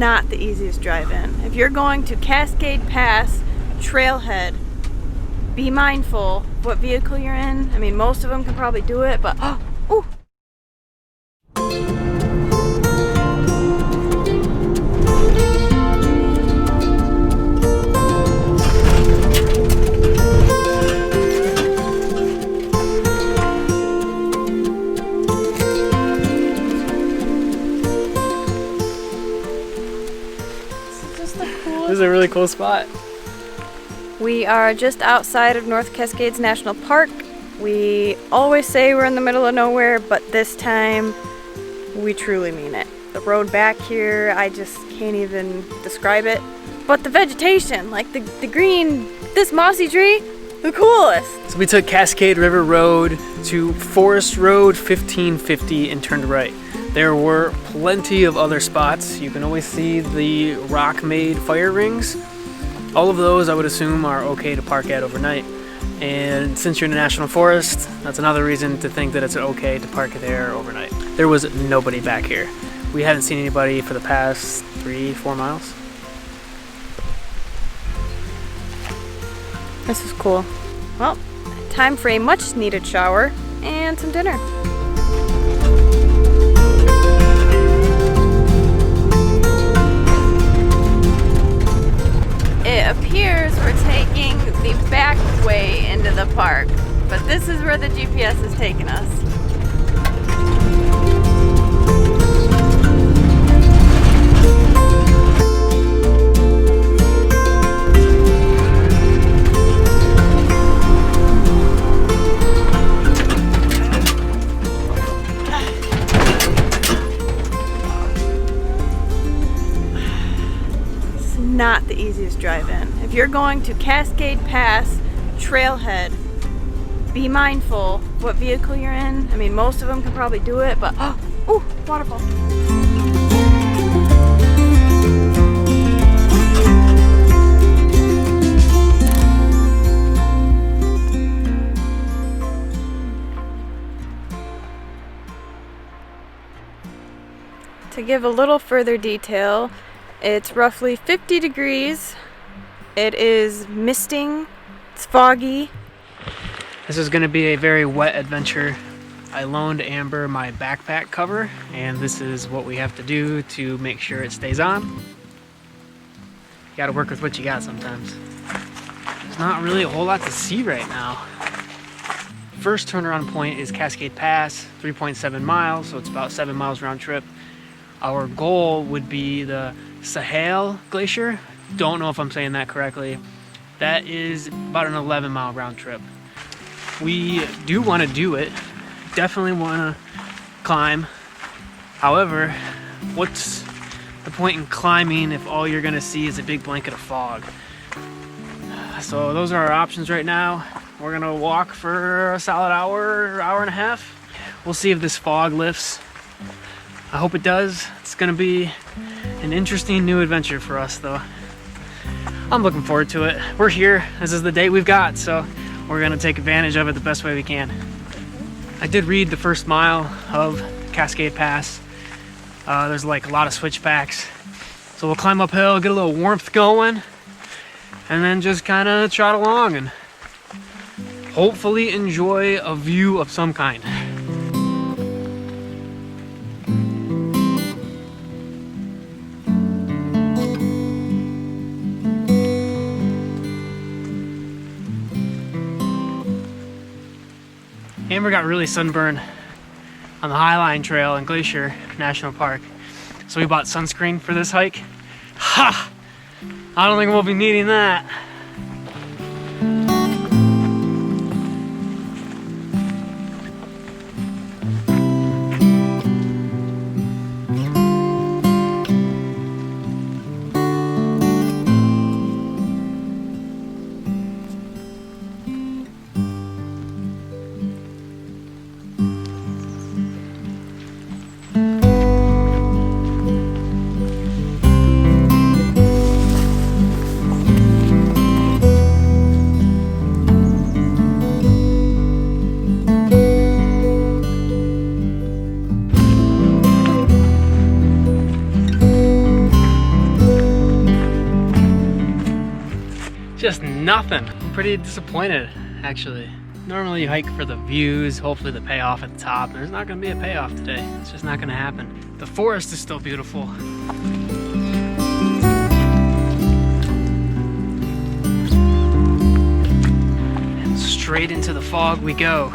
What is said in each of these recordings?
not the easiest drive-in. If you're going to Cascade Pass trailhead, be mindful what vehicle you're in. I mean, most of them can probably do it, but ooh. This is a really cool spot. We are just outside of North Cascades National Park. We always say we're in the middle of nowhere, but this time we truly mean it. The road back here, I just can't even describe it. But the vegetation, like the green, this mossy tree, the coolest. So we took Cascade River Road to Forest Road 1550 and turned right. There were plenty of other spots. You can always see the rock-made fire rings. All of those I would assume are okay to park at overnight. And since you're in a national forest, that's another reason to think that it's okay to park there overnight. There was nobody back here. We haven't seen anybody for the past 3-4 miles. This is cool. Well, time for a much needed shower and some dinner. It appears we're taking the back way into the park, but this is where the GPS is taking us. Not the easiest drive-in. If you're going to Cascade Pass trailhead, be mindful what vehicle you're in. I mean, most of them can probably do it, but ooh, waterfall. To give a little further detail, it's roughly 50 degrees. It is misting. It's foggy. This is going to be a very wet adventure. I loaned Amber my backpack cover, and this is what we have to do to make sure it stays on. You got to work with what you got sometimes. There's not really a whole lot to see right now. First turnaround point is Cascade Pass, 3.7 miles, so it's about 7 miles round trip. Our goal would be the Sahel Glacier. Don't know if I'm saying that correctly. That is about an 11-mile round trip. We do want to do it. Definitely want to climb. However, what's the point in climbing if all you're going to see is a big blanket of fog? So those are our options right now. We're going to walk for a solid hour, hour and a half. We'll see if this fog lifts. I hope it does. It's gonna be an interesting new adventure for us though. I'm looking forward to it. We're here. This is the day we've got, so we're gonna take advantage of it the best way we can. I did read the first mile of Cascade Pass. There's like a lot of switchbacks. So we'll climb uphill, get a little warmth going, and then just kind of trot along and hopefully enjoy a view of some kind. Amber got really sunburned on the Highline Trail in Glacier National Park, so we bought sunscreen for this hike. Ha! I don't think we'll be needing that. just nothing. I'm pretty disappointed, actually. Normally you hike for the views, hopefully the payoff at the top. There's not gonna be a payoff today. It's just not gonna happen. The forest is still beautiful. And straight into the fog we go.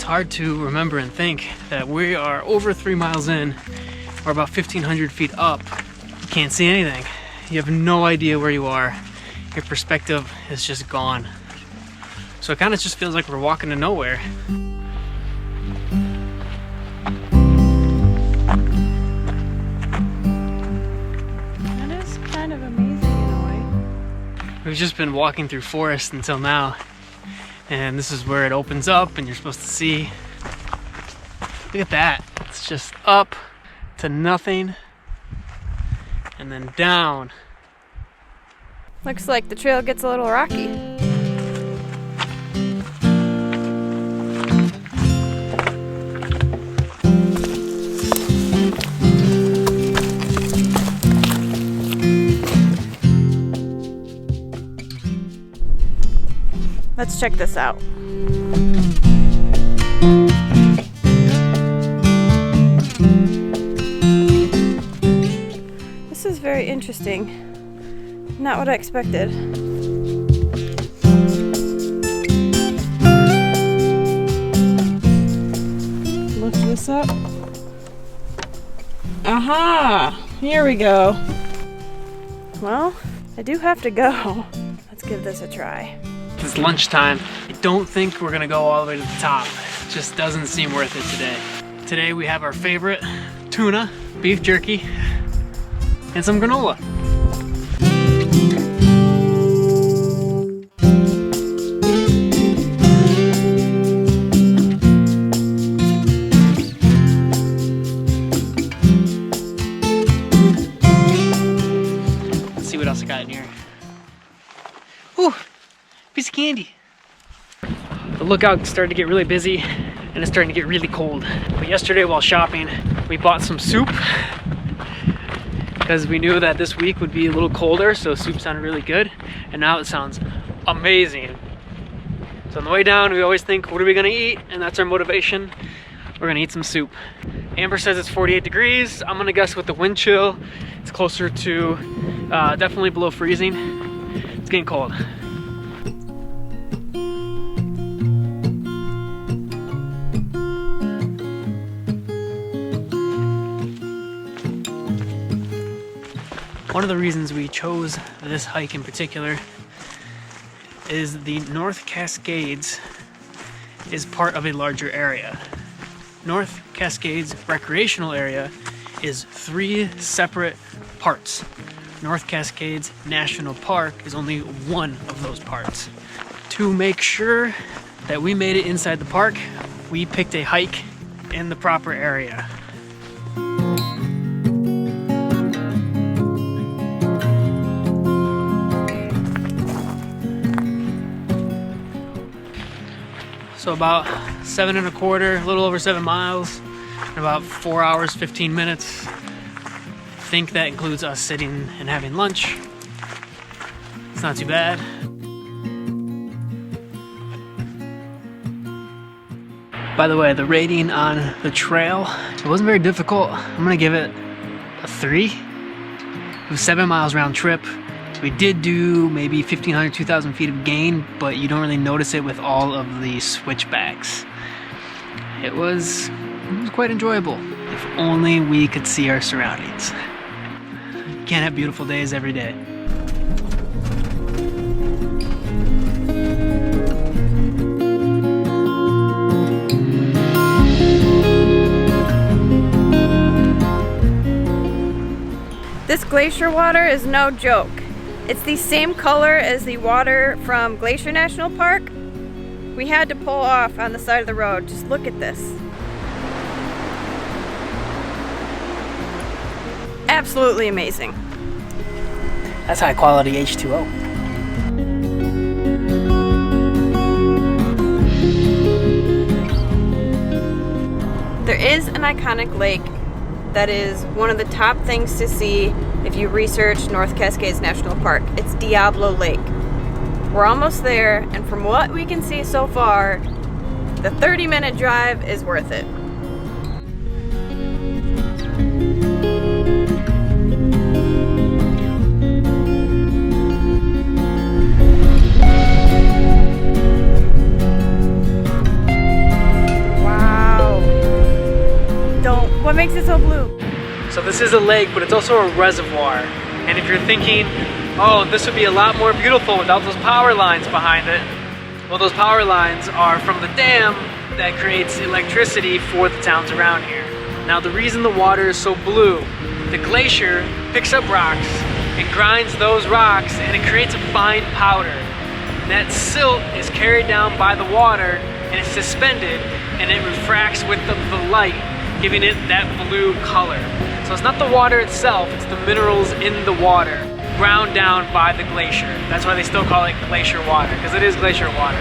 Hard to remember and think that we are over 3 miles in. We're about 1,500 feet up. You can't see anything. You have no idea where you are. Your perspective is just gone. So it kind of just feels like we're walking to nowhere. That is kind of amazing in a way. We've just been walking through forest until now. And this is where it opens up and you're supposed to see. Look at that. It's just up to nothing and then down. Looks like the trail gets a little rocky. Let's check this out. This is very interesting. Not what I expected. Lift this up. Aha! Here we go. Well, I do have to go. Let's give this a try. It's lunchtime. I don't think we're gonna go all the way to the top. It just doesn't seem worth it today. Today we have our favorite tuna, beef jerky, and some granola. Let's see what else I got in here. Ooh! Piece of candy. The lookout started to get really busy and it's starting to get really cold. But yesterday while shopping, we bought some soup because we knew that this week would be a little colder, so soup sounded really good. And now it sounds amazing. So on the way down, we always think, what are we gonna eat? And that's our motivation. We're gonna eat some soup. Amber says it's 48 degrees. I'm gonna guess with the wind chill, it's closer to definitely below freezing. It's getting cold. One of the reasons we chose this hike in particular is the North Cascades is part of a larger area. North Cascades recreational area is 3 separate parts. North Cascades National Park is only one of those parts. To make sure that we made it inside the park, we picked a hike in the proper area. So about 7 1/4, a little over 7 miles, in about 4 hours, 15 minutes. I think that includes us sitting and having lunch. It's not too bad. By the way, the rating on the trail, it wasn't very difficult. I'm gonna give it a 3. It was 7 miles round trip. We did do maybe 1,500, 2,000 feet of gain, but you don't really notice it with all of the switchbacks. It was quite enjoyable. If only we could see our surroundings. You can't have beautiful days every day. This glacier water is no joke. It's the same color as the water from Glacier National Park. We had to pull off on the side of the road. Just look at this. Absolutely amazing. That's high quality H2O. iconic lake that is one of the top things to see if you research North Cascades National Park. It's Diablo Lake. We're almost there, and from what we can see so far, the 30-minute drive is worth it. What makes it so blue? So this is a lake, but it's also a reservoir. And if you're thinking, oh, this would be a lot more beautiful without those power lines behind it, well, those power lines are from the dam that creates electricity for the towns around here. Now, the reason the water is so blue, the glacier picks up rocks and grinds those rocks, and it creates a fine powder. And that silt is carried down by the water, and it's suspended, and it refracts with the light, giving it that blue color. So it's not the water itself, it's the minerals in the water, ground down by the glacier. That's why they still call it glacier water, because it is glacier water.